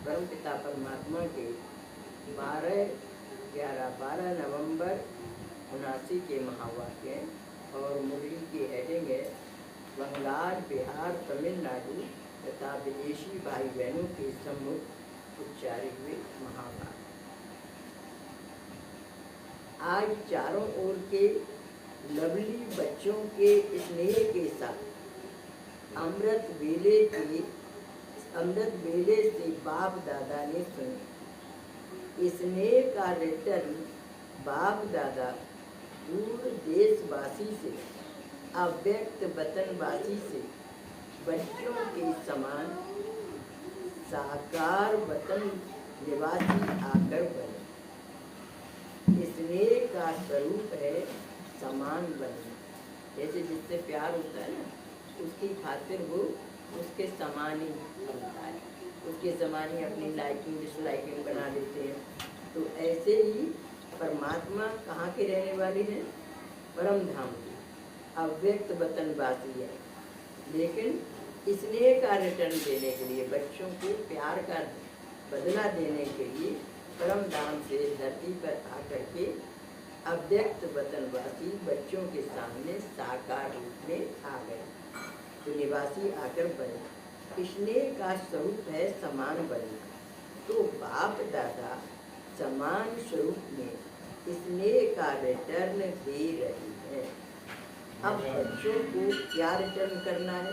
परमपिता परमात्मा के 12 नवंबर 1979 के महावाक्य और मुरली की हेडिंग है बंगाल, बिहार, तमिलनाडु तथा विदेशी भाई बहनों के सम्मुख उच्चारित हुए महावाक्य। आज चारों ओर के लवली बच्चों के स्नेह के साथ अमृत वेले से बाप दादा ने सुने। स्नेह का रिटर्न बाप दादा दूर देशवासी से, अव्यक्त वतनवासी से बच्चों के समान साकार वतन निवासी आकर बने। स्नेह का स्वरूप है समान बनना। जैसे जिससे प्यार होता है ना, उसकी खातिर वो उसके समान ही बनता है, उसके समान ही अपनी लाइकिंग डिसलाइकिंग बना देते हैं। तो ऐसे ही परमात्मा कहाँ के रहने वाले हैं? परम धाम के, अव्यक्त वतनवासी है। लेकिन स्नेह का रिटर्न देने के लिए, बच्चों को प्यार का बदला देने के लिए परम धाम से धरती पर आकर के अव्यक्त वतनवासी बच्चों के सामने साकार रूप में आ गए, तो निवासी आकर बने। स्नेह का स्वरूप है समान बनना। तो बाप दादा समान स्वरूप में स्नेह का रिटर्न दे रही है। अब बच्चों को क्या रिटर्न करना है?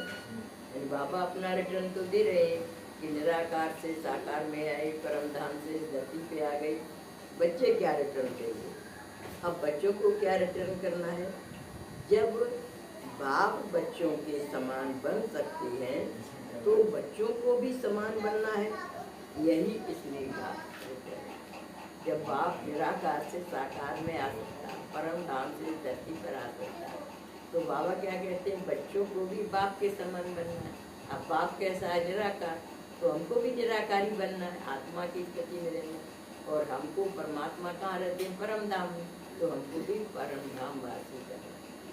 बाबा अपना रिटर्न तो दे रहे हैं कि निराकार से साकार में आए, परम धाम से धरती पे आ गई। बच्चे क्या रिटर्न देंगे? अब बच्चों को क्या रिटर्न करना है? जब बाप बच्चों के समान बन सकते हैं तो बच्चों को भी समान बनना है। यही स्नेह का रिटर्न है। जब बाप निराकार से साकार में आ सकता है, परम धाम से धरती पर आ सकता है, तो बाबा क्या कहते हैं? बच्चों को भी बाप के समान बनना है। अब बाप कैसा है? निराकार, तो हमको भी निराकारी बनना है, आत्मा की स्थिति में रहना। और हमको परमात्मा कहाँ रहते हैं? परम धाम में, तो हमको भी परम धाम वासी करना।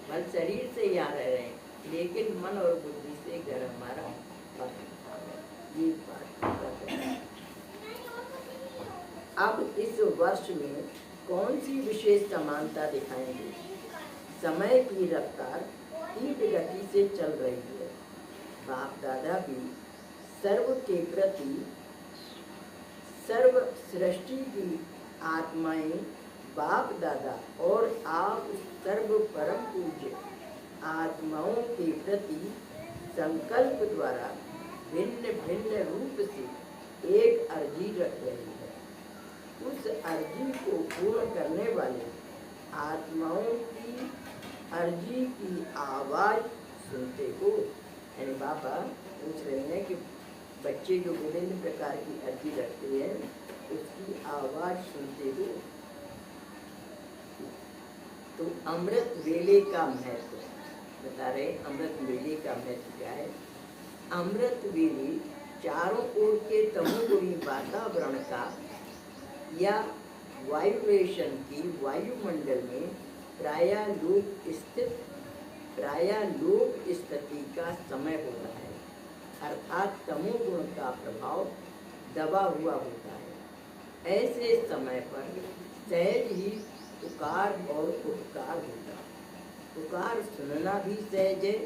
मन शरीर से यहाँ रह रहे हैं, लेकिन मन और बुद्धि से घर हमारा परम धाम है। ये बात है। अब इस वर्ष में कौन सी विशेष समानता दिखाएंगे? समय की रफ्तार तीव्र गति से चल रही है। बाप दादा भी सर्व के प्रति, सर्व सृष्टि की आत्माएं बाप दादा और आप सर्व परम पूज्य आत्माओं के प्रति संकल्प द्वारा भिन्न भिन्न रूप से एक अर्जी रख रही है। उस अर्जी को पूर्ण करने वाले आत्माओं की अर्जी की आवाज सुनते हो। यानी बाबा पूछ रहे हैं कि बच्चे जो विभिन्न प्रकार की अर्जी रखते हैं, उसकी आवाज सुनते हो। तो अमृत वेले का महत्व बता रहे। अमृत वेले का महत्व क्या है? अमृत वेले चारों ओर के तमोगुणी वातावरण का या वाइब्रेशन की वायुमंडल में प्रायालोक स्थिति का समय होता है, अर्थात तमोगुण का प्रभाव दबा हुआ होता है। ऐसे समय पर सहज ही पुकार और उपकार होता है। पुकार सुनना भी सहज है,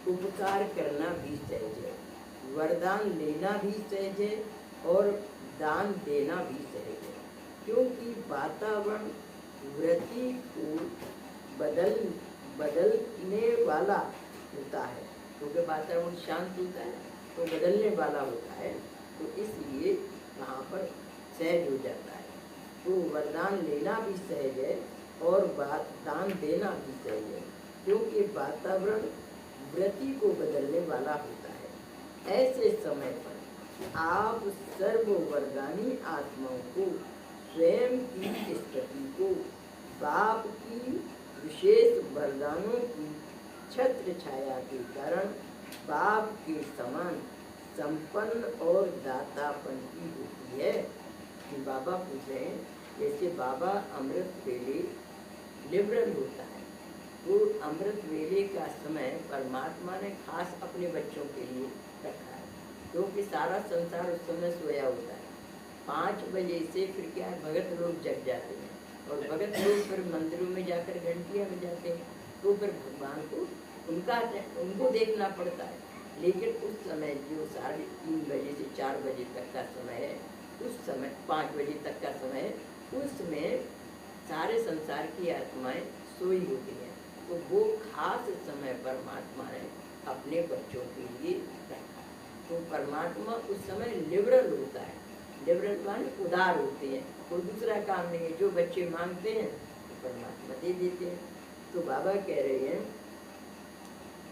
उपकार करना भी सहज है, वरदान लेना भी सहज है और दान देना भी सहज है। क्योंकि वातावरण वृत्ति को बदलने वाला होता है, क्योंकि वातावरण शांत होता है तो बदलने वाला होता है, तो इसलिए वहाँ पर सहज हो जाता है। तो वरदान लेना भी सहज है और दान देना भी सहज है, क्योंकि वातावरण वृत्ति को बदलने वाला होता है। ऐसे समय पर आप सर्व वरदानी आत्माओं को स्वयं की स्थिति को बाप की विशेष वरदानों की छत्र छाया के कारण बाप के समान संपन्न और दातापन की होती है। कि बाबा पूछ रहे हैं, जैसे बाबा अमृत वेले लिबरल होता है, वो अमृत वेले का समय परमात्मा ने खास अपने बच्चों के लिए रखा है, क्योंकि सारा संसार उस समय सोया होता है। 5 बजे से फिर क्या है, भगत लोग जग जाते हैं और भगत लोग फिर मंदिरों में जाकर घंटियाँ बजाते हैं, तो फिर भगवान को उनको देखना पड़ता है। लेकिन उस समय जो 3:30 बजे से 4 बजे तक का समय है, उस समय 5 बजे तक का समय है, उसमें सारे संसार की आत्माएं सोई होती हैं। तो वो खास समय परमात्मा ने अपने बच्चों के लिए रखा। तो परमात्मा उस समय लिबरल होता है, लिबरल माने उदार होते हैं, कोई दूसरा काम नहीं है, जो बच्चे मांगते हैं तो परमात्मा दे देते हैं। तो बाबा कह रहे हैं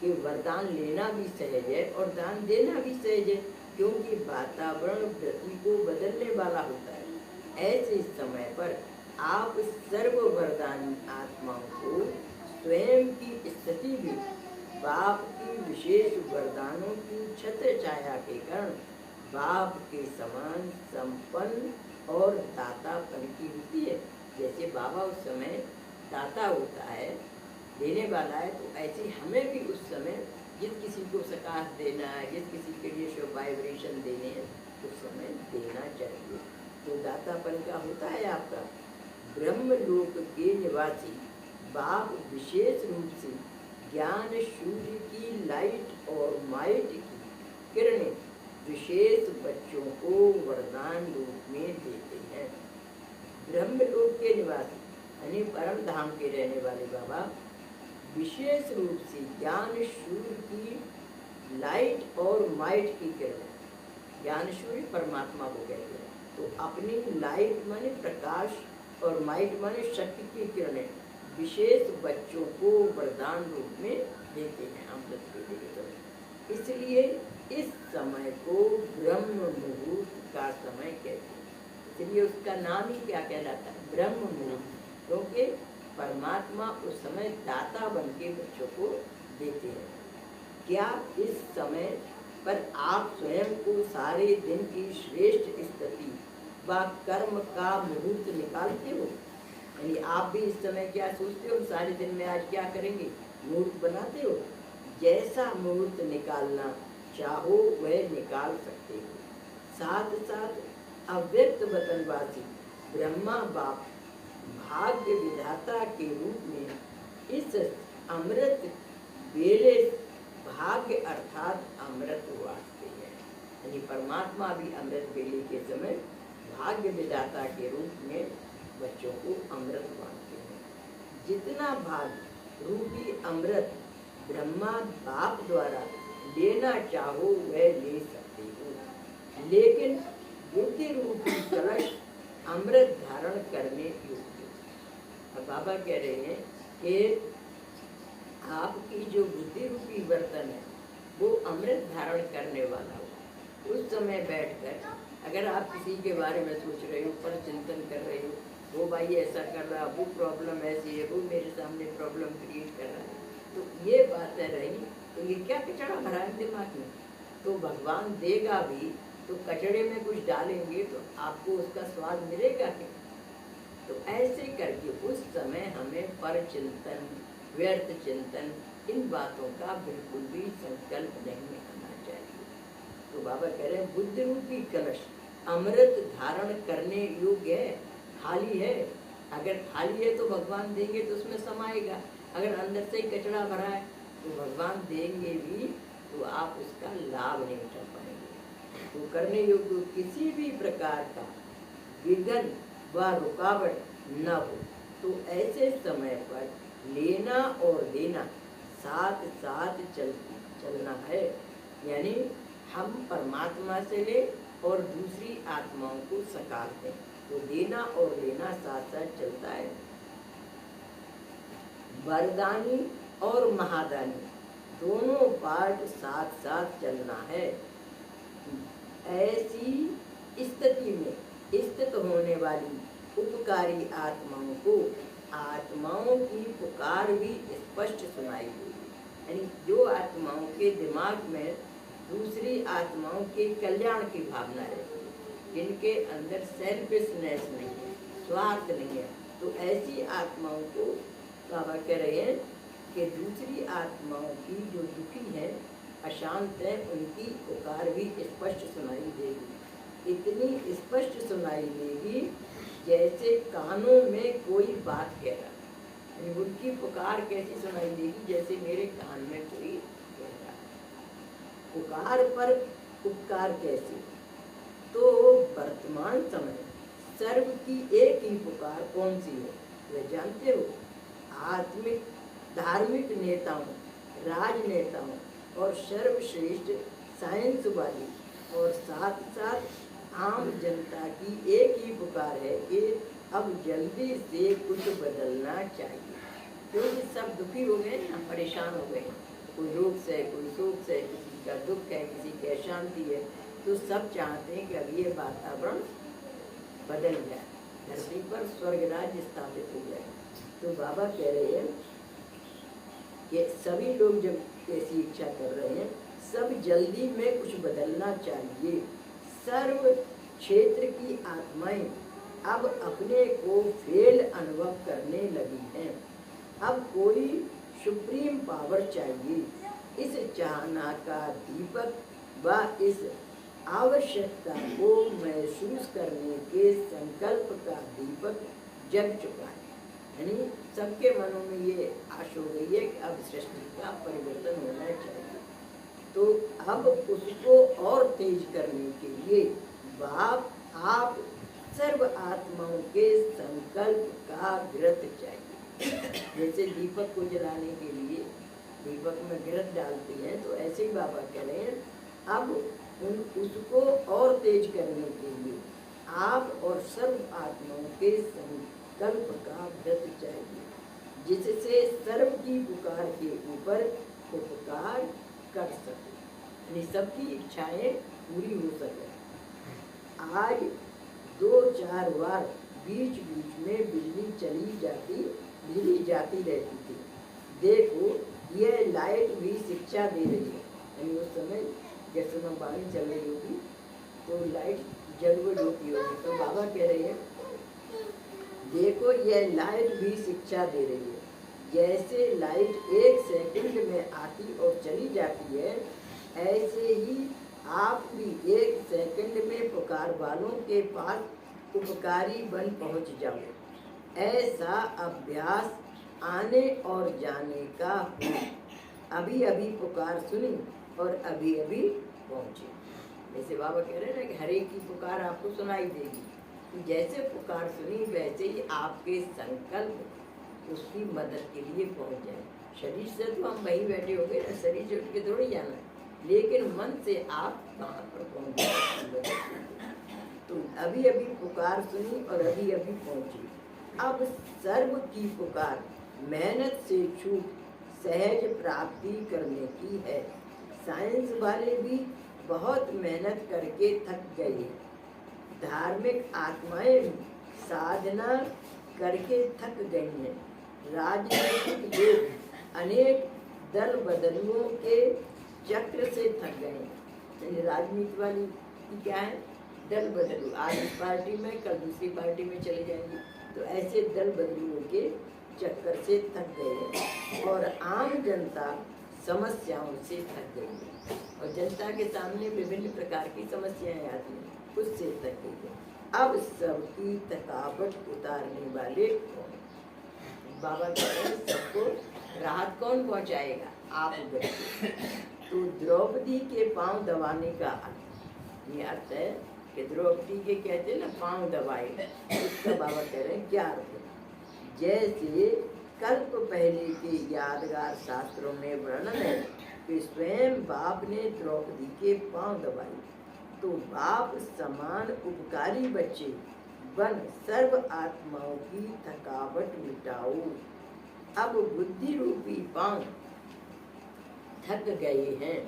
कि वरदान लेना भी सहज है और दान देना भी सहज है, क्योंकि वातावरण वृत्ति को बदलने वाला होता है। ऐसे समय पर आप सर्व वरदानी आत्माओं को स्वयं की स्थिति भी बाप की विशेष वरदानों की छत्र छाया के कारण बाप के समान संपन्न और दातापन की होती है। जैसे बाबा उस समय दाता होता है, देने वाला है, तो ऐसे हमें भी उस समय जिस किसी को सकाश देना है, जिस किसी के लिए शुभ वाइब्रेशन देने हैं, उस समय देना चाहिए। तो दातापन का होता है आपका। ब्रह्मलोक के निवासी बाप विशेष रूप से ज्ञान सूर्य की लाइट और माइट की किरणें विशेष बच्चों को वरदान रूप में देते हैं। ब्रह्मलोक के निवासी यानी परम धाम के रहने वाले बाबा विशेष रूप से ज्ञान सूर्य की लाइट और माइट की किरणें, ज्ञान सूर्य परमात्मा को कहते हैं, तो अपनी लाइट माने प्रकाश और माइट माने शक्ति की किरणें विशेष बच्चों को वरदान रूप में देते हैं अमृत के लिए। इसलिए इस समय को ब्रह्म मुहूर्त का समय कहते हैं। इसलिए उसका नाम ही क्या कहलाता है, ब्रह्म मुहूर्त, क्योंकि परमात्मा उस समय दाता बन के बच्चों को देते हैं। क्या इस समय पर आप स्वयं को सारे दिन की श्रेष्ठ स्थिति व कर्म का मुहूर्त निकालते हो? यानी आप भी इस समय क्या सोचते हो, सारे दिन में आज क्या करेंगे, मुहूर्त बनाते हो? जैसा मुहूर्त निकालना चाहो वह निकाल सकते हो। साथ साथ अव्यक्त वतनवासी ब्रह्मा बाप भाग्य विधाता के रूप में इस अमृत बेले भाग्य अर्थात अमृत वाटते हैं। यानी परमात्मा भी अमृत बेले के समय भाग्य विधाता के रूप में बच्चों को अमृत बांटते हैं। जितना भाग्य रूपी अमृत ब्रह्मा बाप द्वारा लेना चाहो वह ले सकते हो, लेकिन बुद्धि रूपी कलश अमृत धारण करने योग्य। अब बाबा कह रहे हैं कि आपकी जो बुद्धि रूपी बर्तन है वो अमृत धारण करने वाला हो। उस समय बैठकर अगर आप किसी के बारे में सोच रहे हो, पर चिंतन कर रहे हो, वो भाई ऐसा कर रहा, वो प्रॉब्लम ऐसी है, वो मेरे सामने प्रॉब्लम क्रिएट कर रहा है, तो ये बातें रही तो ये क्या कचरा भरा है दिमाग में? तो भगवान देगा भी तो कचड़े में कुछ डालेंगे तो आपको उसका स्वाद मिलेगा क्या? तो ऐसे करके उस समय हमें पर चिंतन, व्यर्थ चिंतन, इन बातों का बिल्कुल भी संकल्प नहीं आना चाहिए। तो बाबा कह रहे हैं बुद्धि रूपी कलश अमृत धारण करने योग्य है, खाली है। अगर खाली है तो भगवान देंगे तो उसमें समाएगा, अगर अंदर से ही कचरा भरा है तो भगवान देंगे भी तो आप उसका लाभ नहीं उठा पाएंगे। तो करने योग्य किसी भी प्रकार का विघ्न व रुकावट न हो, तो ऐसे समय पर लेना और देना साथ साथ चलना है। यानी हम परमात्मा से ले और दूसरी आत्माओं को सकार दें, तो देना और लेना साथ साथ चलता है। वरदानी और महादानी दोनों पार्ट साथ साथ चलना है। ऐसी स्थिति में स्थित होने वाली उपकारी आत्माओं को आत्माओं की पुकार भी स्पष्ट सुनाई देगी। यानी जो आत्माओं के दिमाग में दूसरी आत्माओं के कल्याण की भावना रहती है, जिनके अंदर सेल्फिशनेस नहीं है, स्वार्थ नहीं है, तो ऐसी आत्माओं को बाबा कह रहे हैं कि दूसरी आत्माओं की जो दुखी है, अशांत है, उनकी पुकार भी स्पष्ट सुनाई देगी। इतनी स्पष्ट सुनाई देगी जैसे कानों में कोई बात कह रहा है। यानी उनकी पुकार कैसी सुनाई देगी, जैसे मेरे कान में कोई कह रहा है। पुकार पर उपकार कैसे? तो वर्तमान समय सर्व की एक ही पुकार कौन सी है, वे जानते हो? आत्मिक धार्मिक नेताओं, राजनेताओं और सर्वश्रेष्ठ साइंस वाली और साथ साथ आम जनता की एक ही पुकार है कि अब जल्दी से कुछ बदलना चाहिए। क्योंकि सब दुखी हो गए ना, परेशान हो गए। कोई रोग से, कोई शोक से, किसी का दुख है, किसी की अशांति है। तो सब चाहते हैं कि अब ये वातावरण बदल जाए, धरती पर स्वर्ग राज्य स्थापित हो जाए। तो बाबा कह रहे हैं कि सभी लोग जब ऐसी इच्छा कर रहे हैं, सब जल्दी में कुछ बदलना चाहिए। सर्व क्षेत्र की आत्माएं अब अपने को फेल अनुभव करने लगी हैं। अब कोई सुप्रीम पावर चाहिए। इस चाहना का दीपक व इस आवश्यकता को महसूस करने के संकल्प का दीपक जग चुका है। यानी सबके मनों में ये आश हो गई है कि अब सृष्टि का परिवर्तन होना चाहिए। तो अब उसको और तेज करने के लिए बाप आप सर्व आत्माओं के संकल्प का घृत चाहिए। जैसे दीपक को जलाने के लिए दीपक में घृत डालते हैं, तो ऐसे ही बाबा कह रहे हैं अब उसको और तेज करने के लिए आप और सर्व आत्माओं के संकल्प का घृत चाहिए, जिससे सर्व की पुकार के ऊपर उपकार कर सके, यानी सबकी इच्छाएं पूरी हो सके। आज 2-4 बार बीच बीच में बिजली जाती रहती थी। देखो यह लाइट भी शिक्षा दे रही है। यानी उस समय जैसे में बाणी चल रही होगी तो लाइट जरूर होती होगी। तो बाबा कह रहे हैं देखो यह लाइट भी शिक्षा दे रही है। जैसे लाइट 1 सेकंड में आती और चली जाती है, ऐसे ही आप भी 1 सेकंड में पुकार वालों के पास उपकारी बन पहुंच जाओ। ऐसा अभ्यास आने और जाने का हो। अभी अभी पुकार सुनी और अभी अभी पहुंचे। जैसे बाबा कह रहे हैं ना कि हर एक की पुकार आपको सुनाई देगी। तो जैसे पुकार सुनी वैसे ही आपके संकल्प उसकी मदद के लिए पहुंच जाए। शरीर से तो हम वहीं बैठे हो गए ना, शरीर से उठ के थोड़ी जाना है, लेकिन मन से आप कहाँ पर पहुंच जाए। तो अभी अभी पुकार सुनी और अभी अभी पहुंची। अब सर्व की पुकार मेहनत से छूट सहज प्राप्ति करने की है। साइंस वाले भी बहुत मेहनत करके थक गए। धार्मिक आत्माएं साधना करके थक गई हैं। राजनीतिक लोग अनेक दल बदलुओं के चक्र से थक गए। राजनीति वाली क्या है, दल बदलू, आज इस पार्टी में कल दूसरी पार्टी में चले जाएंगे। तो ऐसे दल बदलुओं के चक्कर से थक गए और आम जनता समस्याओं से थक गई और जनता के सामने विभिन्न प्रकार की समस्याएं आती हैं, उससे थक गई है। अब सबकी थकावट उतारने वाले कौन? बाबा कह रहे हैं सबको राहत कौन पहुंचाएगा? आप बच्चे। तो द्रौपदी के पांव दबाने का अर्थ ये अर्थ है कि द्रौपदी के कहते हैं ना पांव दबाए, उसका बाबा कह रहे हैं क्या अर्थ है? जैसे कल्प पहले के यादगार शास्त्रों में वर्णन है कि स्वयं बाप ने द्रौपदी के पांव दबाए। तो बाप समान उपकारी बच्चे बन सर्व आत्माओं की थकावट मिटाओ। अब बुद्धि रूपी पांव थक गए हैं।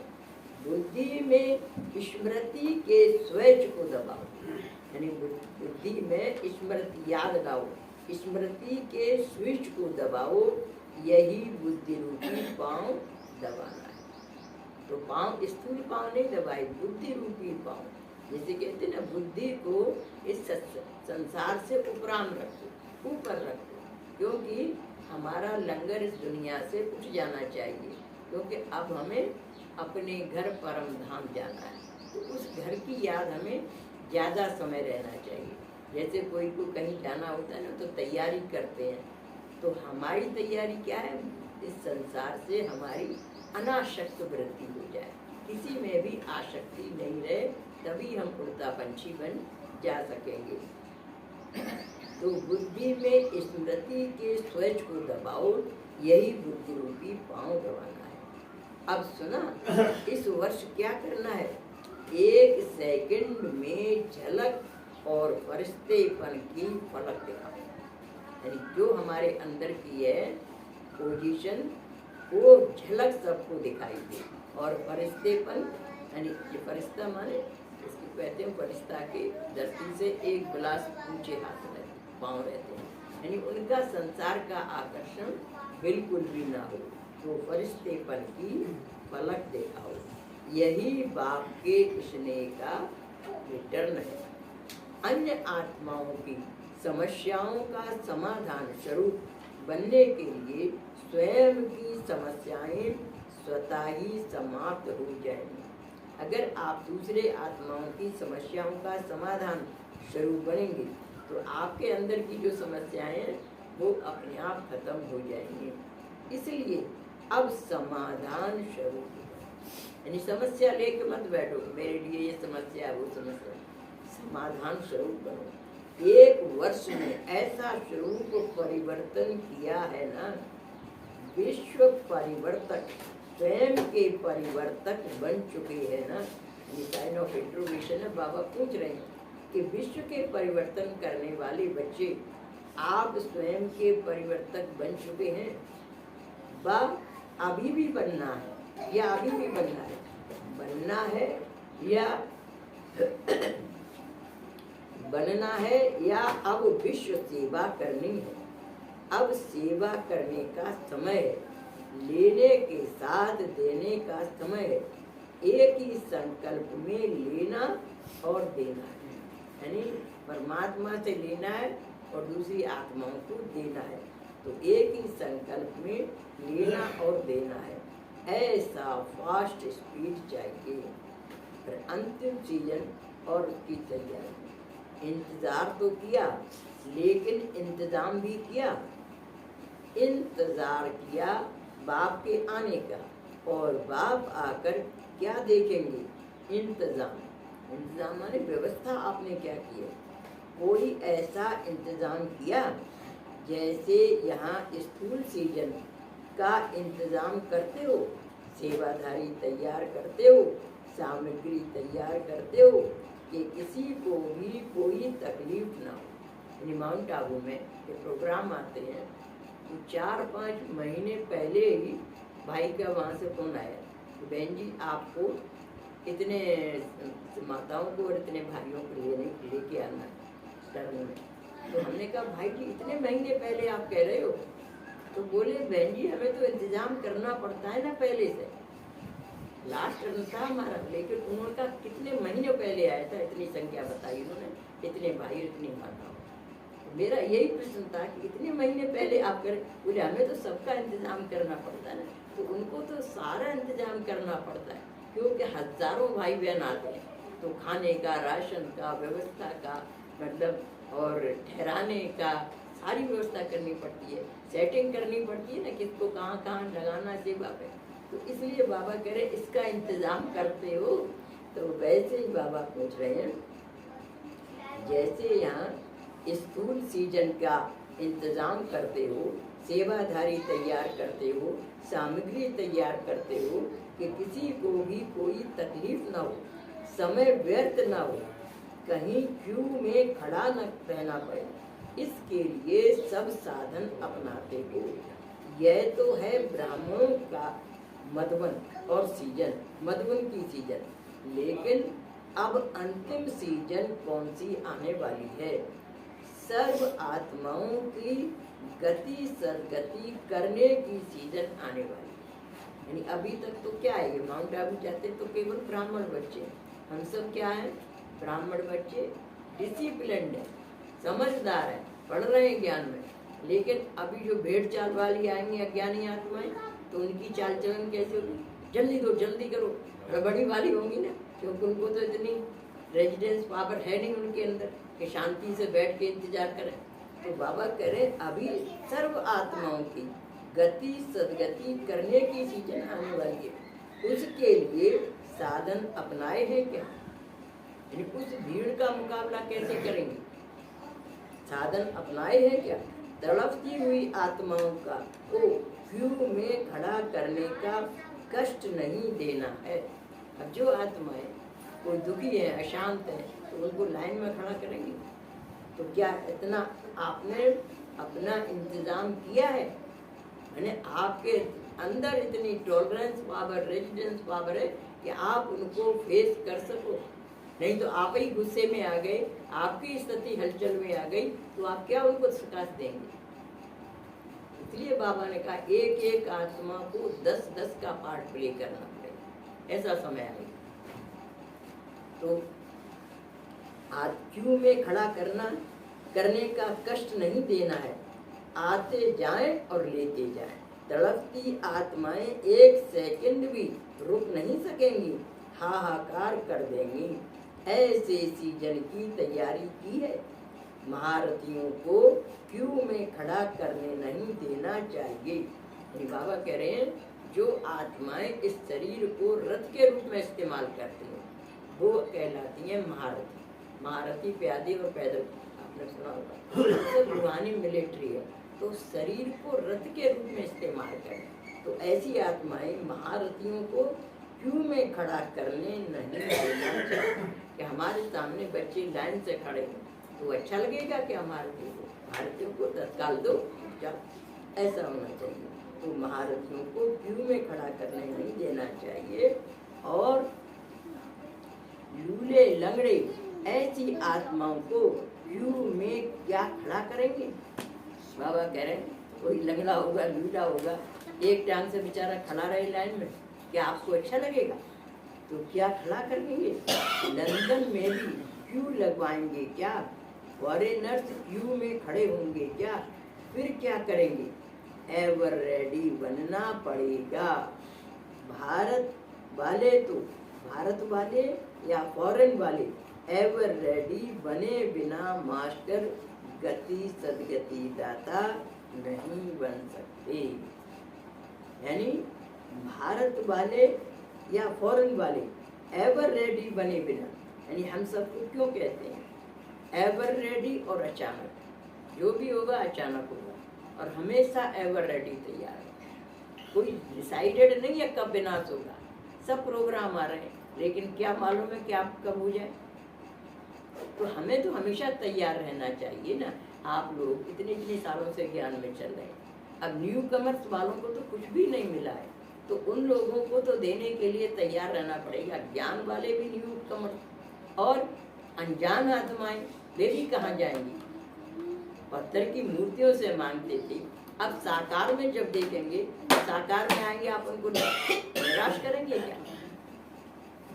बुद्धि में स्मृति के स्विच को दबाओ, यानी बुद्धि में स्मृति याद लाओ, स्मृति के स्विच को दबाओ। यही बुद्धि रूपी पांव दबाना है। तो पांव स्थूल पांव नहीं दबाए, बुद्धि रूपी पांव। जैसे कहते हैं ना बुद्धि को इस संसार से उपराम रखो, ऊपर रखो, क्योंकि हमारा लंगर इस दुनिया से उठ जाना चाहिए। क्योंकि अब हमें अपने घर परम धाम जाना है। तो उस घर की याद हमें ज़्यादा समय रहना चाहिए। जैसे कोई को कहीं जाना होता है ना तो तैयारी करते हैं, तो हमारी तैयारी क्या है, इस संसार से हमारी अनासक्त वृत्ति हो जाए, किसी में भी आसक्ति नहीं रहे, तभी हम उड़ता पंछी बन जा सकेंगे। तो बुद्धि में स्मृति के स्विच को दबाओ, यही बुद्धि रूपी पांव दबाना है। अब सुना, इस वर्ष क्या करना है, 1 सेकंड में झलक और फरिश्तेपन की फलक दिखाओ। यानी जो हमारे अंदर की है पोजीशन, वो झलक सबको दिखाई दे। और फरिश्तेपन यानी फरिश्ता माने इसको कहते हैं, फरिश्ता के धरती से 1 गिलास ऊंचे हाथ रहते, पाँव रहते हैं, यानी उनका संसार का आकर्षण बिल्कुल भी ना हो, तो फरिश्तेपन की फलक दिखाओ, यही बाप के स्नेह का रिटर्न है। अन्य आत्माओं की समस्याओं का समाधान स्वरूप बनने के लिए स्वयं की समस्याएं स्वतः ही समाप्त हो जाएंगी। अगर आप दूसरे आत्माओं की समस्याओं का समाधान स्वरूप बनेंगे तो आपके अंदर की जो समस्याएं हैं वो अपने आप खत्म हो जाएंगी। इसलिए अब समाधान स्वरूप, यानी समस्या लेके मत बैठो, मेरे लिए ये समस्या वो समस्या, समाधान स्वरूप बनो। 1 वर्ष में ऐसा स्वरूप परिवर्तन किया है ना, विश्व परिवर्तक, स्वयं के परिवर्तक बन चुके हैं ना। ये साइन ऑफ इंट्रोगेशन है, बाबा पूछ रहे हैं कि विश्व के परिवर्तन करने वाले बच्चे, आप स्वयं के परिवर्तक बन चुके हैं, बा अभी भी बनना है या अभी भी बनना है, बनना है या बनना है या अब विश्व सेवा करनी है। अब सेवा करने का समय है, लेने के साथ देने का समय है। एक ही संकल्प में लेना और देना है, यानी परमात्मा से लेना है और दूसरी आत्माओं को देना है, तो एक ही संकल्प में लेना और देना है। ऐसा फास्ट स्पीड चाहिए। फिर अंतिम सीजन और उसकी तैयारी, इंतजार तो किया लेकिन इंतजाम भी किया। इंतजार किया बाप के आने का, और बाप आकर क्या देखेंगे, इंतजाम। इंतजाम माने व्यवस्था आपने क्या की है, कोई ऐसा इंतजाम किया जैसे यहाँ स्थूल सीजन का इंतजाम करते हो, सेवाधारी तैयार करते हो, सामग्री तैयार करते हो कि किसी को भी कोई तकलीफ ना हो। माउंट आबू में ये प्रोग्राम आते हैं तो 4-5 महीने पहले ही भाई का वहाँ से फोन आया कि बहन जी आपको इतने माताओं को और इतने भाइयों को लेके आना टर्न में। तो हमने कहा भाई जी इतने महीने पहले आप कह रहे हो, तो बोले बहन जी हमें तो इंतजाम करना पड़ता है ना पहले से, लास्ट टर्न था हमारा, लेकिन उन्होंने कहा कितने महीने पहले आया था, इतनी संख्या बताई उन्होंने, इतने भाई इतनी माताओं। मेरा यही प्रश्न था कि इतने महीने पहले आप कर, बोले हमें तो सबका इंतजाम करना पड़ता है ना, तो उनको तो सारा इंतजाम करना पड़ता है क्योंकि हजारों भाई बहन आते हैं, तो खाने का, राशन का, व्यवस्था का मतलब और ठहराने का सारी व्यवस्था करनी पड़ती है, सेटिंग करनी पड़ती है ना, किसको कहाँ कहाँ लगाना सेवा पे। तो इसलिए बाबा कह रहे इसका इंतजाम करते हो। तो वैसे ही बाबा पूछ रहे हैं जैसे यहाँ स्थूल सीजन का इंतजाम करते हो, सेवाधारी तैयार करते हो, सामग्री तैयार करते हो कि किसी को भी कोई तकलीफ ना हो, समय व्यर्थ ना हो, कहीं क्यू में खड़ा न रहना पड़े, इसके लिए सब साधन अपनाते हो। यह तो है ब्राह्मणों का मधुबन और सीजन, मधुबन की सीजन, लेकिन अब अंतिम सीजन कौन सी आने वाली है, सर्व आत्माओं की गति सरगति करने की सीजन आने वाली है। यानी अभी तक तो क्या है, ये माउंट आबू जाते तो केवल ब्राह्मण बच्चे, हम सब क्या है, ब्राह्मण बच्चे डिसिप्लिन्ड है, समझदार है, पढ़ रहे हैं ज्ञान में, लेकिन अभी जो भेड़ चाल वाली आएंगी अज्ञानी आत्माएं, तो उनकी चाल चलन कैसे होगी, जल्दी दो जल्दी करो, गड़बड़ी वाली होंगी ना, क्योंकि उनको तो इतनी रेजिडेंस पावर है नहीं उनके अंदर कि शांति से बैठ के इंतजार करें। तो बाबा कह रहे अभी सर्व आत्माओं की गति सदगति करने की सीजन आने वाली है, उसके लिए साधन अपनाए हैं क्या? यानी उस भीड़ का मुकाबला कैसे करेंगे? साधन अपनाए हैं क्या? तड़पती हुई आत्माओं का को क्यू में खड़ा करने का कष्ट नहीं देना है। अब जो आत्माएं कोई दुखी है, अशांत है, तो उनको लाइन में खड़ा करेंगे? तो क्या इतना आपने अपना इंतजाम किया है? यानी आपके अंदर इतनी टॉलरेंस पावर, रेजिडेंस पावर है कि आप उनको फेस कर सको। नहीं तो आप ही गुस्से में आ गए, आपकी स्थिति हलचल में आ गई, तो आप क्या उनको शिकायत देंगे? इसलिए बाबा ने कहा एक एक आत्मा को 10-10 का पार्ट प्ले करना पड़ेगा, ऐसा समय आएगा। तो क्यू में खड़ा करने का कष्ट नहीं देना है। आते जाएं और लेते जाएं। तड़पती आत्माएं एक सेकंड भी रुक नहीं सकेंगी, हाहाकार कर देंगी। ऐसे सीजन की तैयारी की है। महारथियों को क्यू में खड़ा करने नहीं देना चाहिए। बाबा कह रहे हैं जो आत्माएं इस शरीर को रथ के रूप में इस्तेमाल करती हैं वो कहलाती हैं महारथी। महारथी प्यादे और पैदल आपने सुना होगा, सब रूहानी मिलिट्री है, तो शरीर को रथ के रूप में इस्तेमाल करें। तो ऐसी आत्माएं महारथियों को क्यों में खड़ा करने नहीं देना चाहिए। कि हमारे सामने बच्चे लाइन से खड़े हैं तो अच्छा लगेगा कि महारथियों को तत्काल दो, ऐसा होना चाहिए। तो महारथियों को क्यों में खड़ा करने नहीं देना चाहिए। और लूले लंगड़े ऐसी आत्माओं को क्यू में क्या खड़ा करेंगे। बाबा कह रहे हैं कोई लंगड़ा होगा, लूला होगा, एक टांग से बेचारा खड़ा रहे लाइन में, क्या आपको अच्छा लगेगा? तो क्या खड़ा करेंगे? लंदन में भी क्यू लगवाएंगे क्या? फॉरेनर्स क्यू में खड़े होंगे क्या? फिर क्या करेंगे? एवर रेडी बनना पड़ेगा। भारत वाले या फॉरेन वाले एवर रेडी बने बिना मास्टर गति सदगति दाता नहीं बन सकते। यानी भारत वाले या फॉरेन वाले एवर रेडी बने बिना, यानी हम सबको क्यों कहते हैं एवर रेडी और अचानक, जो भी होगा अचानक होगा और हमेशा एवर रेडी तैयार है। कोई डिसाइडेड नहीं है कब विनाश होगा, सब प्रोग्राम आ रहे हैं, लेकिन क्या मालूम है कि आप कब हो जाए। तो हमें तो हमेशा तैयार रहना चाहिए ना। आप लोग इतने सालों से ज्ञान में चल रहे हैं, अब न्यू कमर्स वालों को तो कुछ भी नहीं मिला है, तो उन लोगों को तो देने के लिए तैयार रहना पड़ेगा। ज्ञान वाले भी न्यू कमर्स और अनजान आत्माएं वे भी कहाँ जाएंगी। पत्थर की मूर्तियों से मांगते थे, अब साकार में जब देखेंगे, साकार में आएंगे, आप उनको निराश करेंगे क्या?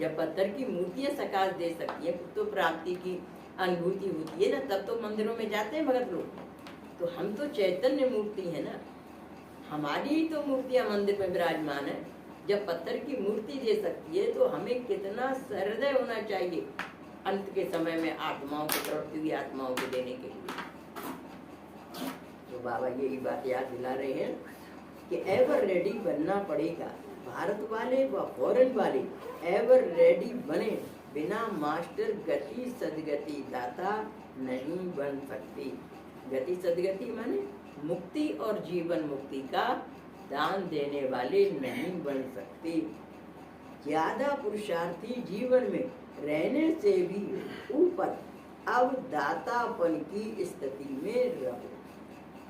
जब पत्थर की मूर्तियां सकाश दे सकती है तो प्राप्ति की अनुभूति होती है ना, तब तो मंदिरों में जाते हैं भगत लोग। तो हम तो चैतन्य मूर्ति है ना, हमारी ही तो मूर्तियां मंदिर में विराजमान है। जब पत्थर की मूर्ति दे सकती है तो हमें कितना सहृदय होना चाहिए अंत के समय में आत्माओं को, तड़पती हुई आत्माओं को देने के लिए। तो बाबा यही बात याद दिला रहे हैं कि एवर रेडी बनना पड़ेगा। भारत वाले व फॉरेन वाले एवर रेडी बने बिना मास्टर गति सदगति दाता नहीं बन सकती। गति सदगति माने मुक्ति और जीवन मुक्ति का दान देने वाले नहीं बन सकते। ज्यादा पुरुषार्थी जीवन में रहने से भी ऊपर अब दातापन की स्थिति में रहो।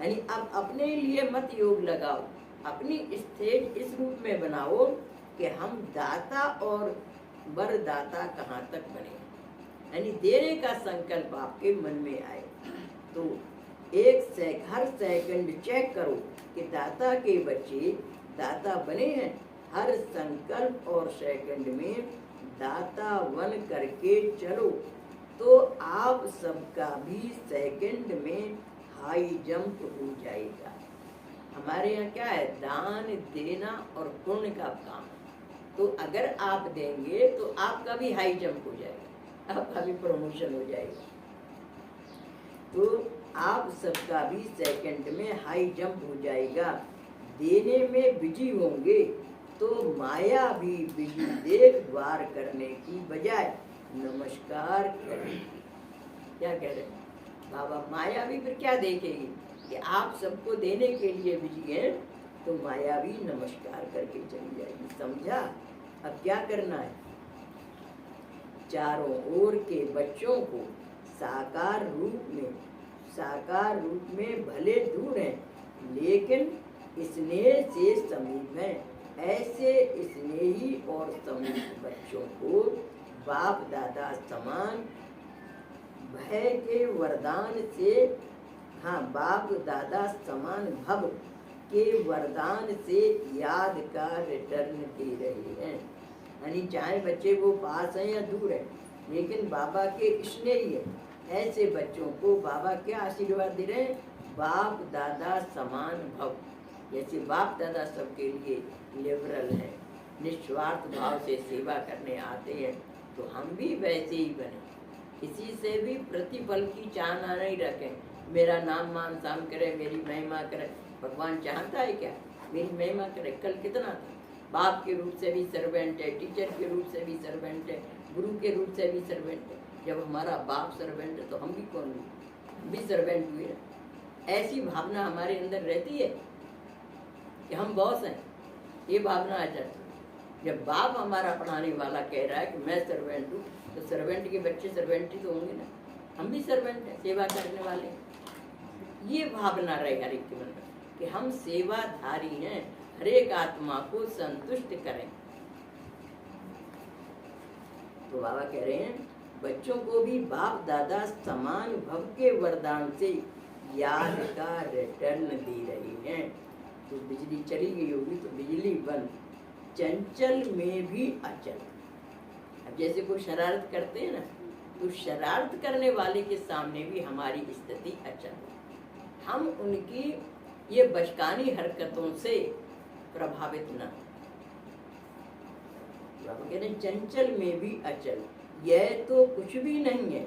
यानी अब अपने लिए मत योग लगाओ, अपनी स्टेज इस रूप में बनाओ कि हम दाता और वरदाता कहाँ तक बने, यानी देने का संकल्प आपके मन में आए। तो हर सेकंड चेक करो कि दाता के बच्चे दाता बने हैं। हर संकल्प और सेकंड में दाता बन करके चलो, तो आप सबका भी सेकंड में हाई जंप हो जाएगा। हमारे यहाँ क्या है, दान देना और पुण्य का काम। तो अगर आप देंगे तो आपका भी हाई जंप हो जाएगा। आपका भी प्रमोशन हो जाएगा। तो आप सबका भी सेकंड में हाई जंप हो जाएगा। देने में बिजी होंगे तो माया भी बिजी देख वार करने की बजाय नमस्कार करेगी। क्या कह रहे हैं बाबा? माया भी फिर क्या देखेगी कि आप सबको देने के लिए बिजी हैं, तो माया भी नमस्कार करके चली जाएगी। समझा? अब क्या करना है? चारों ओर के बच्चों को साकार रूप में भले दूर हैं, लेकिन स्नेह से समीप हैं। ऐसे स्नेही और समीप बच्चों को बाप दादा समान भय के वरदान से, बाप दादा समान भव के वरदान से याद का रिटर्न दे रहे हैं। यानी चाहे बच्चे वो पास हैं या दूर हैं, लेकिन बाबा के स्नेही है। ऐसे बच्चों को बाबा क्या आशीर्वाद दे रहे हैं? बाप दादा समान भव। जैसे बाप दादा सबके लिए लिबरल है, निस्वार्थ भाव से सेवा करने आते हैं, तो हम भी वैसे ही बने। किसी से भी प्रतिफल की चाहना नहीं रखें, मेरा नाम मान शाम करे, मेरी महिमा करे। भगवान चाहता है क्या मेरी महिमा करे? कल कितना था, बाप के रूप से भी सर्वेंट है, टीचर के रूप से भी सर्वेंट है, गुरु के रूप से भी सर्वेंट है। जब हमारा बाप सर्वेंट है तो हम भी कौन हुए? हम भी सर्वेंट हुए। ऐसी भावना हमारे अंदर रहती है कि हम बॉस हैं, ये भावना आ जाती। जब बाप हमारा पढ़ाने वाला कह रहा है कि मैं सर्वेंट हूँ, तो सर्वेंट के बच्चे सर्वेंट ही तो होंगे ना। हम भी सर्वेंट हैं, सेवा करने वाले। ये भावना रहे हर एक के मन में कि हम सेवाधारी हैं, हर एक आत्मा को संतुष्ट करें। तो बाबा कह रहे हैं बच्चों को भी बाप दादा समान भव के वरदान से याद का रिटर्न दे रहे हैं। तो बिजली चली गई होगी तो बिजली बंद, चंचल में भी अचल। अब जैसे कोई शरारत करते हैं ना, तो शरारत करने वाले के सामने भी हमारी स्थिति अचल। हम उनकी ये बचकानी हरकतों से प्रभावित न। बाबा कह रहे चंचल में भी अचल, यह तो कुछ भी नहीं है।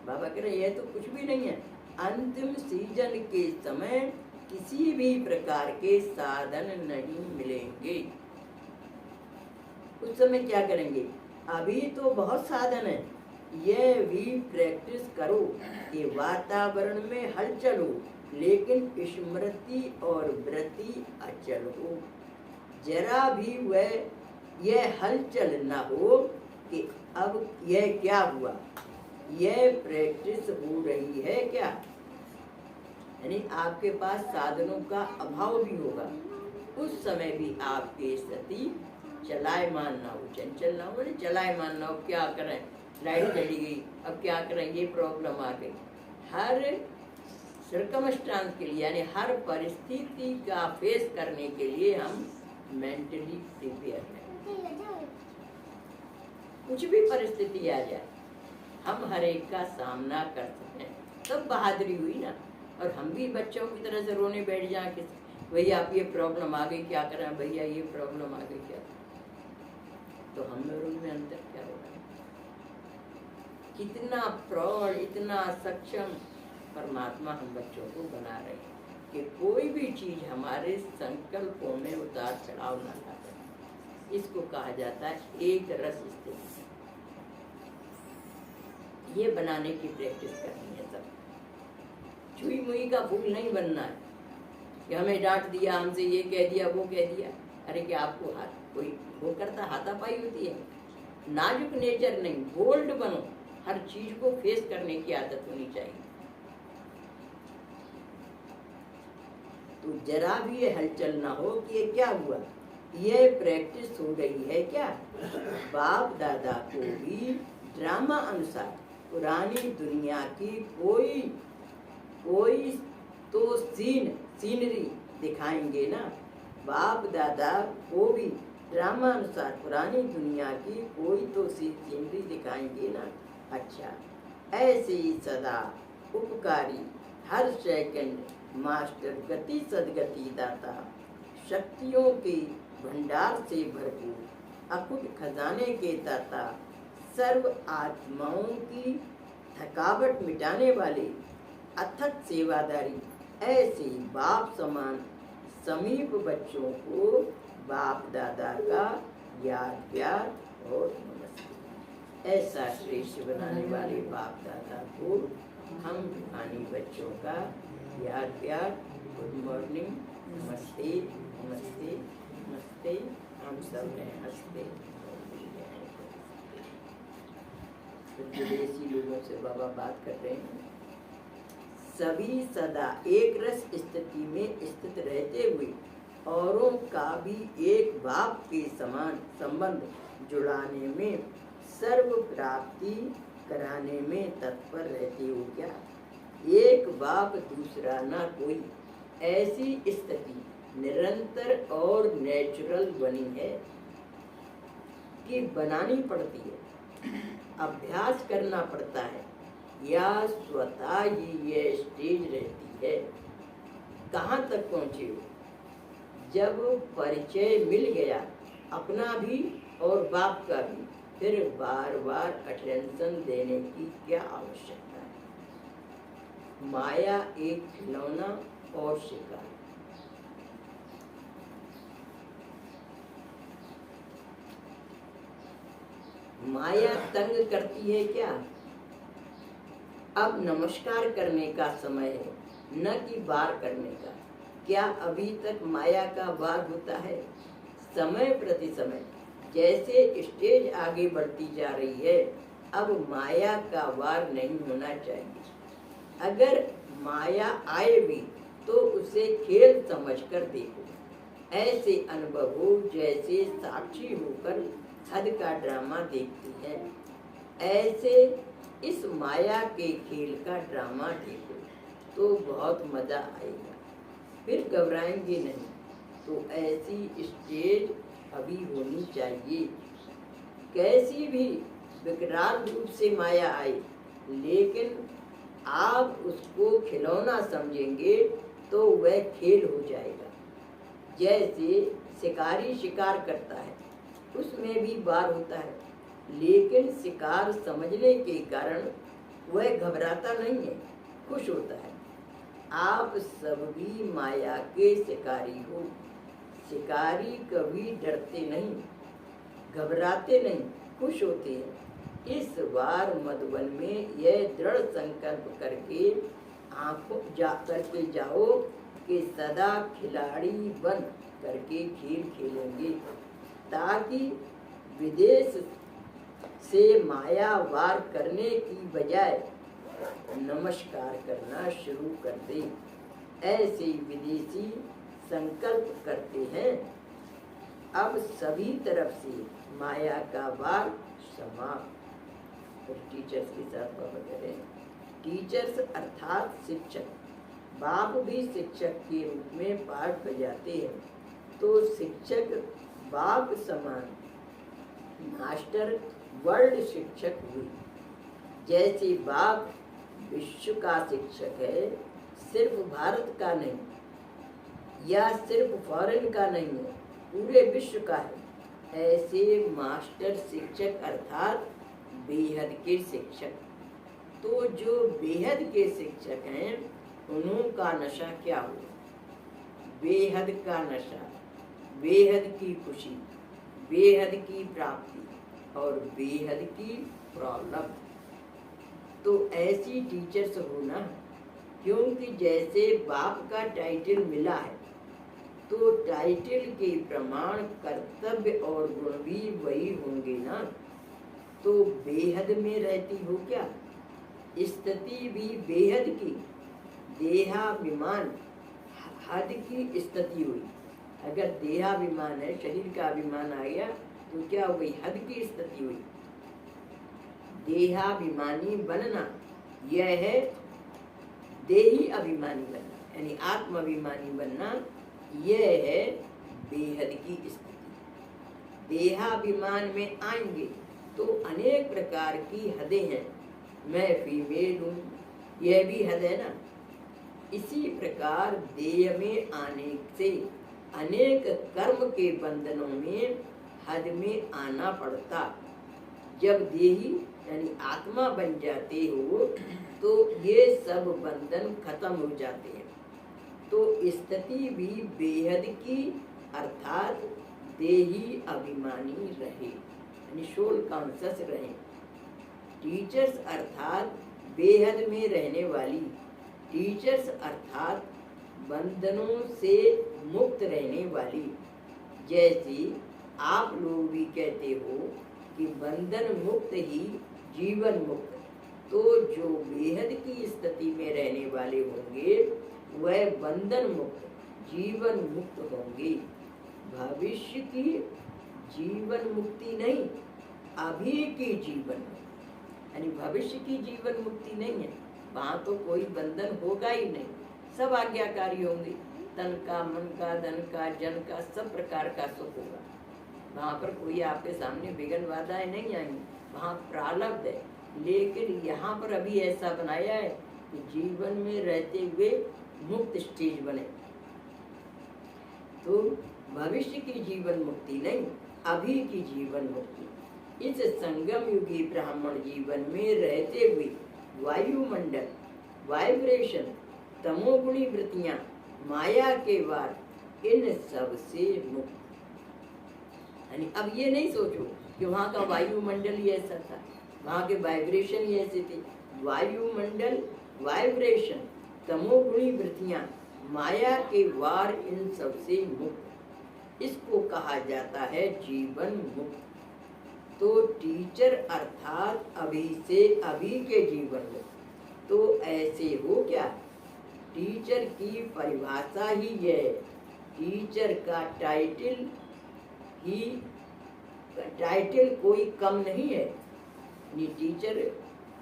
बाबा कह रहे यह तो कुछ भी नहीं है। अंतिम सीजन के समय किसी भी प्रकार के साधन नहीं मिलेंगे। उस समय क्या करेंगे? अभी तो बहुत साधन है, यह भी प्रैक्टिस करो कि वातावरण में हलचल हो, लेकिन स्मृति और वृत्ति अचल हो। जरा भी वह यह हलचल न हो कि अब यह क्या हुआ, यह प्रैक्टिस हो रही है क्या। यानी आपके पास साधनों का अभाव भी होगा, उस समय भी आपकी स्थिति चलायमान ना हो, चंचल ना हो, चलायमान ना हो। क्या करें, लाइट चली गई, अब क्या करें, ये प्रॉब्लम आ गई। हर सर्कमस्टांस के लिए, यानी हर परिस्थिति का फेस करने के लिए हम मेंटली प्रिपेयर हैं। कुछ भी परिस्थिति आ जाए, हम हर एक का सामना कर सकते हैं। तब बहादुरी हुई ना। और हम भी बच्चों की तरह से रोने बैठ जाए कि भैया आप ये प्रॉब्लम आ गई, क्या करें, भैया ये प्रॉब्लम आ गई, क्या। तो हम लोगों में अंदर क्या हो रहा है? कितना प्रौढ़, इतना सक्षम परमात्मा हम बच्चों को बना रहे हैं कि कोई भी चीज हमारे संकल्पों में उतार चढ़ाव ना ला सके। इसको कहा जाता है एक रस स्थिति। ये बनाने की प्रैक्टिस करनी है सब। छुई मुई का फूल नहीं बनना है कि हमें डांट दिया, हमसे ये कह दिया, वो कह दिया। अरे क्या आपको हाथ कोई वो करता, हाथापाई होती है? नाजुक नेचर नहीं, बोल्ड बनो। हर चीज को फेस करने की आदत होनी चाहिए। तो जरा भी ये हलचल ना हो कि ये क्या हुआ, ये प्रैक्टिस हो रही है क्या। बाप दादा को भी ड्रामा अनुसार पुरानी दुनिया की कोई तो सीनरी दिखाएंगे ना। बाप दादा को भी ड्रामा अनुसार पुरानी दुनिया की कोई तो सीनरी दिखाएंगे ना। अच्छा, ऐसे ही सदा उपकारी, हर सेकंड मास्टर, गति सदगति दाता, शक्तियों के भंडार से भरपूर, अकुट खजाने के दाता, सर्व आत्माओं की थकावट मिटाने वाले अथक सेवादारी ऐसे बाप समान समीप बच्चों को बाप दादा का याद प्यार और नमस्ते। ऐसा श्रेष्ठ बनाने वाले बाप दादा को हम रूहानी बच्चों का याद प्यार, गुड मॉर्निंग, नमस्ते नमस्ते नमस्ते, हम सब हैं हंसते। विदेशी लोगों से बाबा बात कर रहे हैं। सभी सदा एक रस स्थिति में स्थित रहते हुए औरों का भी एक बाप के समान संबंध जुड़ाने में, सर्व प्राप्ति कराने में तत्पर रहते हो क्या? एक बाप दूसरा ना कोई, ऐसी स्थिति निरंतर और नेचुरल बनी है कि बनानी पड़ती है, अभ्यास करना पड़ता है, या स्वतः ही ये स्टेज रहती है। कहाँ तक पहुँचे हो? जब परिचय मिल गया अपना भी और बाप का भी, फिर बार बार अटेंशन देने की क्या आवश्यकता है? माया एक खिलौना और शिकार। माया तंग करती है क्या? अब नमस्कार करने का समय है, न कि वार करने का। क्या अभी तक माया का वार होता है? समय प्रति समय जैसे स्टेज आगे बढ़ती जा रही है, अब माया का वार नहीं होना चाहिए। अगर माया आए भी तो उसे खेल समझकर देखो। ऐसे अनुभव हो जैसे साक्षी होकर हद का ड्रामा देखती है। ऐसे इस माया के खेल का ड्रामा देखो तो बहुत मजा आएगा, फिर घबराएंगे नहीं। तो ऐसी स्टेज अभी होनी चाहिए। कैसी भी विकराल रूप से माया आए, लेकिन आप उसको खिलौना समझेंगे तो वह खेल हो जाएगा। जैसे शिकारी शिकार करता है, उसमें भी वार होता है, लेकिन शिकार समझने के कारण वह घबराता नहीं है, खुश होता है। आप सब भी माया के शिकारी हो। शिकारी कभी डरते नहीं, घबराते नहीं, खुश होते हैं। इस बार मधुबन में यह दृढ़ संकल्प करके जाओ कि सदा खिलाड़ी बन करके खेल खेलेंगे, ताकि विदेश से माया वार करने की बजाय नमस्कार करना शुरू कर दे। ऐसे विदेशी संकल्प करते हैं। अब सभी तरफ से माया का वार समाप्त। तो टीचर्स के साथ बाबा करें। टीचर्स अर्थात शिक्षक। बाप भी शिक्षक के रूप में पाठ बजाते हैं। तो शिक्षक बाप समान मास्टर वर्ल्ड शिक्षक हुए। जैसे बाप विश्व का शिक्षक है, सिर्फ भारत का नहीं या सिर्फ फॉरेन का नहीं है, पूरे विश्व का है। ऐसे मास्टर शिक्षक अर्थात बेहद के शिक्षक। तो जो बेहद के शिक्षक हैं, उन्हों का नशा क्या हो? बेहद का नशा, बेहद की खुशी, बेहद की प्राप्ति और बेहद की प्रॉब्लम। तो ऐसी टीचर्स होना, क्योंकि जैसे बाप का टाइटल मिला है, तो टाइटल के प्रमाण कर्तव्य और गुण भी वही होंगे ना। तो बेहद में रहती हो क्या? स्थिति भी बेहद की, देहाभिमान हद की स्थिति हुई। अगर देहाभिमान है, शरीर का अभिमान आ गया, तो क्या हो गई? हद की स्थिति हुई। देहाभिमानी बनना यह है देही अभिमानी बनना, यानी आत्म अभिमानी बनना यह है बेहद की स्थिति। देहाभिमान में आएंगे तो अनेक प्रकार की हदें हैं। मैं फीमेल हूँ, यह भी हद है ना। इसी प्रकार देह में आने से अनेक कर्म के बंधनों में हद में आना पड़ता। जब देही यानी आत्मा बन जाते हो तो ये सब बंधन खत्म हो जाते हैं। तो स्थिति भी बेहद की अर्थात देही अभिमानी रहे, यानी सोल कॉन्शियस रहे। टीचर्स अर्थात बेहद में रहने वाली, टीचर्स अर्थात बंधनों से मुक्त रहने वाली। जैसे आप लोग भी कहते हो कि बंधन मुक्त ही जीवन मुक्त, तो जो बेहद की स्थिति में रहने वाले होंगे वह बंधन मुक्त जीवन मुक्त होंगे। भविष्य की जीवन मुक्ति नहीं, अभी की जीवन मुक्ति, यानी भविष्य की जीवन मुक्ति नहीं है। वहाँ तो कोई बंधन होगा ही नहीं, सब आज्ञाकारी होंगे। तन का, मन का, धन का, जन का, सब प्रकार का सुख होगा। वहाँ पर कोई आपके सामने विघ्न बाधाएं नहीं आएंगी, वहाँ प्रारब्ध है। लेकिन यहाँ पर अभी ऐसा बनाया है कि जीवन में रहते हुए मुक्त स्टेज बने। तो भविष्य की जीवन मुक्ति नहीं, अभी की जीवन मुक्ति। इस संगम युगी ब्राह्मण जीवन में रहते हुए वायुमंडल, वाइब्रेशन, तमोगुणी वृत्तियां, माया के वार, इन सब से मुक्त। यानी अब ये नहीं सोचो कि वहाँ का वायुमंडल ही ऐसा था, वहाँ के वाइब्रेशन ही ऐसे थे। वायुमंडल, वाइब्रेशन, तमोगुणी वृत्तियां, माया के वार, इन सब से मुक्त, इसको कहा जाता है जीवन मुक्त। तो टीचर अर्थात अभी से अभी के जीवन मुक्त। तो ऐसे हो क्या? टीचर की परिभाषा ही है, टीचर का टाइटल ही, टाइटल कोई कम नहीं है। टीचर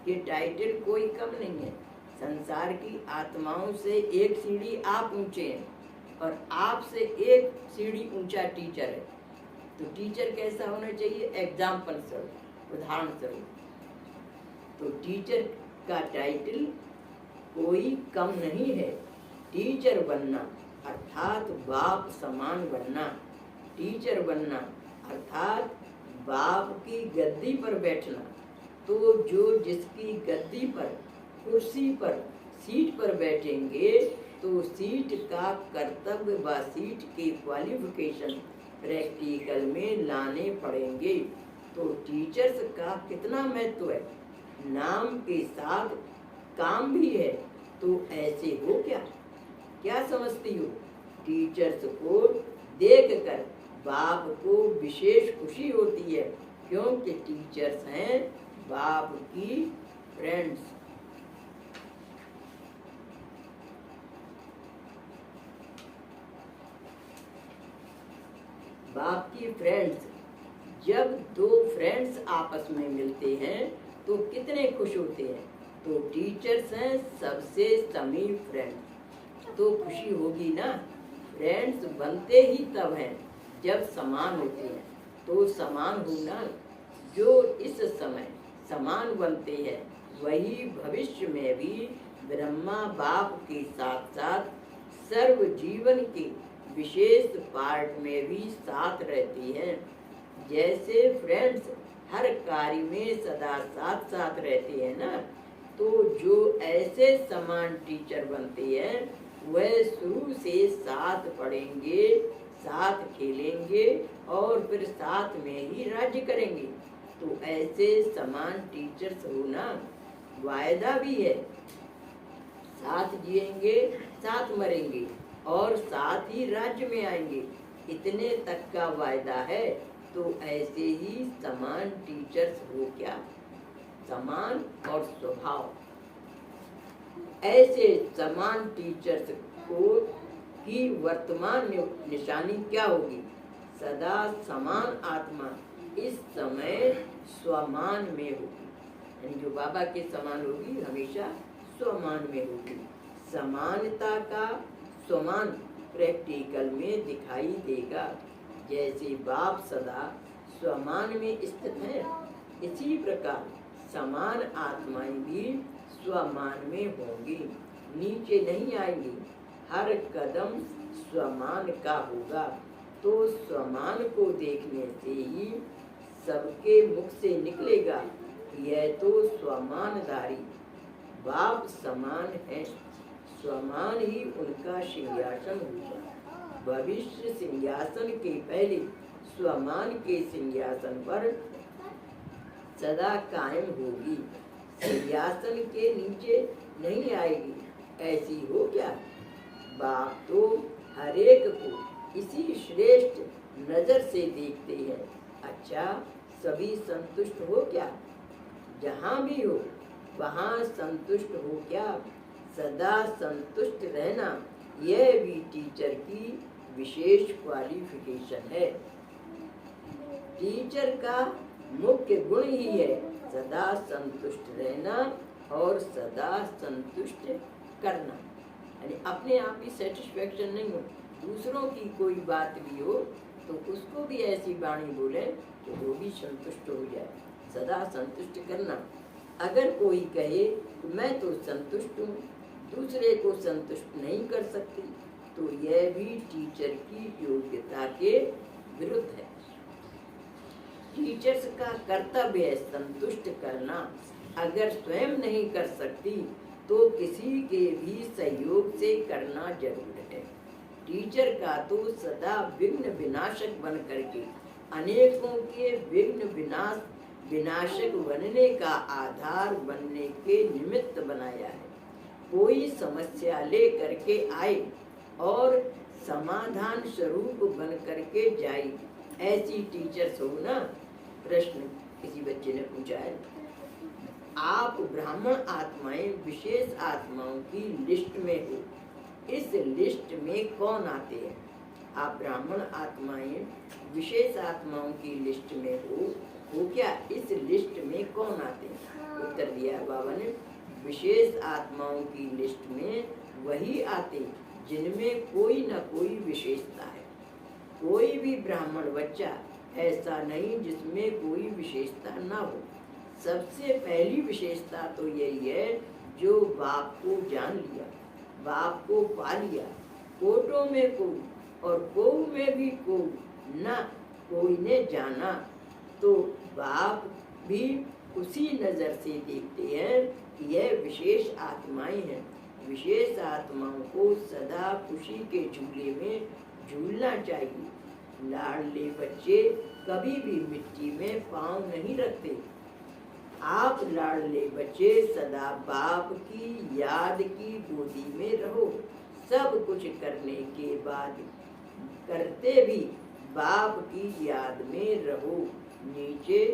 के टाइटल कोई कम नहीं है। संसार की आत्माओं से एक सीढ़ी आप ऊंचे हैं और आपसे एक सीढ़ी ऊंचा टीचर है। तो टीचर कैसा होना चाहिए? एग्जाम्पल स्वरूप, उदाहरण स्वरूप। तो टीचर का टाइटल कोई कम नहीं है। टीचर बनना अर्थात बाप समान बनना, टीचर बनना अर्थात बाप की गद्दी पर बैठना। तो जो जिसकी गद्दी पर, कुर्सी पर, सीट पर बैठेंगे तो सीट का कर्तव्य व सीट के क्वालिफिकेशन प्रैक्टिकल में लाने पड़ेंगे। तो टीचर्स का कितना महत्व है, नाम के साथ काम भी है। तो ऐसे हो क्या, क्या समझती हो? टीचर्स को देखकर बाप को विशेष खुशी होती है, क्योंकि टीचर्स हैं बाप की फ्रेंड्स। बाप की फ्रेंड्स। जब दो फ्रेंड्स आपस में मिलते हैं तो कितने खुश होते हैं। तो टीचर्स हैं सबसे समीप फ्रेंड्स, तो खुशी होगी ना। फ्रेंड्स बनते ही तब हैं जब समान होते हैं। तो समान होना, जो इस समय समान बनते हैं वही भविष्य में भी ब्रह्मा बाप के साथ साथ सर्व जीवन के विशेष पार्ट में भी साथ रहती हैं। जैसे फ्रेंड्स हर कार्य में सदा साथ साथ रहते हैं ना, तो जो ऐसे समान टीचर बनते हैं वह शुरू से साथ पढ़ेंगे, साथ खेलेंगे और फिर साथ में ही राज्य करेंगे। तो ऐसे समान टीचर्स होना वायदा भी है, साथ जिएंगे, साथ मरेंगे और साथ ही राज्य में आएंगे, इतने तक का वायदा है। तो ऐसे ही समान टीचर्स हो क्या, समान और स्वभाव। ऐसे समान टीचर्स को की वर्तमान निशानी क्या होगी? सदा समान आत्मा इस समय स्वमान में होगी, यानी जो बाबा के समान होगी हमेशा स्वमान में होगी। समानता का स्वमान प्रैक्टिकल में दिखाई देगा। जैसे बाप सदा स्वमान में स्थित है, इसी प्रकार समान आत्माएं भी स्वमान में होंगी, नीचे नहीं आएंगी। हर कदम स्वमान का होगा। तो स्वमान को देखने से ही सबके मुख से निकलेगा, यह तो स्वमानधारी बाप समान है, स्वमान ही उनका सिंहासन होगा। भविष्य सिंहासन के पहले स्वमान के सिंहासन पर सदा कायम होगी, सिंहासन के नीचे नहीं आएगी। ऐसी हो क्या? बाप तो हरेक को इसी श्रेष्ठ नजर से देखते हैं। अच्छा, सभी संतुष्ट हो क्या? जहाँ भी हो वहाँ संतुष्ट हो क्या? सदा संतुष्ट रहना यह भी टीचर की विशेष क्वालिफिकेशन है। टीचर का मुख्य गुण ही है सदा संतुष्ट रहना और सदा संतुष्ट करना। यानी अपने आप ही सेटिस्फेक्शन नहीं हो, दूसरों की कोई बात भी हो तो उसको भी ऐसी वाणी बोले कि वो भी संतुष्ट हो जाए। सदा संतुष्ट करना। अगर कोई कहे तो मैं तो संतुष्ट हूँ, दूसरे को संतुष्ट नहीं कर सकती, तो यह भी टीचर की योग्यता के विरुद्ध है। टीचर्स का कर्तव्य है संतुष्ट करना। अगर स्वयं नहीं कर सकती तो किसी के भी सहयोग से करना जरूर है। टीचर का तो सदा विघ्न विनाशक बन करके अनेकों के विघ्न विनाशक बनने का आधार बनने के निमित्त बनाया है। कोई समस्या ले करके आए और समाधान स्वरूप बन करके जाए, ऐसी टीचर्स हो ना। प्रश्न किसी बच्चे ने पूछा है, आप ब्राह्मण आत्माएं विशेष आत्माओं की लिस्ट में हो, इस लिस्ट में कौन आते हैं? आप ब्राह्मण आत्माएं विशेष आत्माओं की लिस्ट में हो क्या? इस लिस्ट में कौन आते हैं? उत्तर दिया बाबा ने, विशेष आत्माओं की लिस्ट में वही आते जिनमें कोई न कोई विशेषता है। कोई भी ब्राह्मण बच्चा ऐसा नहीं जिसमें कोई विशेषता ना हो। सबसे पहली विशेषता तो यही है जो बाप को जान लिया, बाप को पा लिया। कोटों में कोई और कोऊ में भी कोई ना कोई ने जाना, तो बाप भी उसी नजर से देखते हैं कि यह विशेष आत्माएं हैं। विशेष आत्माओं को सदा खुशी के झूले में झूलना चाहिए। लाडले बच्चे कभी भी मिट्टी में पांव नहीं रखते। आप लाडले बच्चे सदा बाप की याद की गोदी में रहो। सब कुछ करने के बाद करते भी बाप की याद में रहो। नीचे